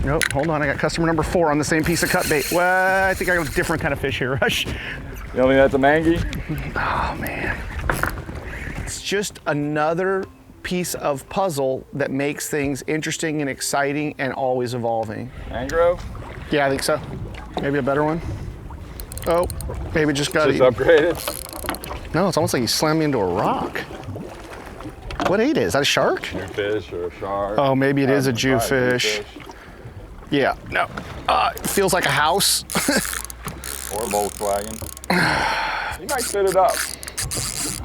Nope, hold on, I got customer number 4 on the same piece of cut bait. Well, I think I got a different kind of fish here, Rush. You don't think that's a mangy? Oh man. It's just another piece of puzzle that makes things interesting and exciting and always evolving. Mangrove? Yeah, I think so. Maybe a better one. Oh, maybe just got Just it. upgraded? No, it's almost like you slammed me into a rock. What ate it? Is that a shark? Jewfish or a shark. Oh, maybe it is a jewfish. Yeah, no. It feels like a house. Or a Volkswagen. You might spit it up.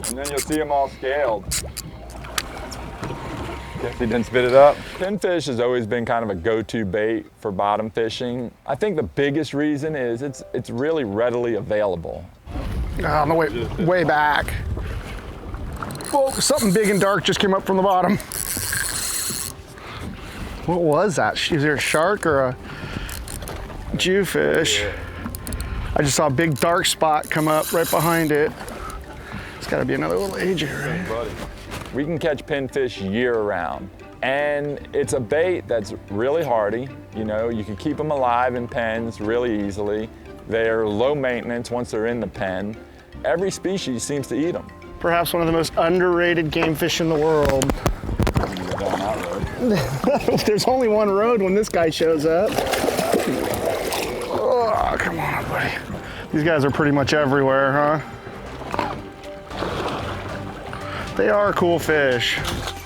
And then you'll see them all scaled. Guess he didn't spit it up. Pinfish has always been kind of a go-to bait for bottom fishing. I think the biggest reason is it's really readily available. On the way back. Whoa, something big and dark just came up from the bottom. What was that? Is there a shark or a jewfish? Yeah. I just saw a big dark spot come up right behind it. It's gotta be another little ager, right? Buddy. We can catch pinfish year-round. And it's a bait that's really hardy. You know, you can keep them alive in pens really easily. They're low maintenance once they're in the pen. Every species seems to eat them. Perhaps one of the most underrated game fish in the world. Down that road. There's only one road when this guy shows up. Oh, come on, buddy. These guys are pretty much everywhere, huh? They are cool fish.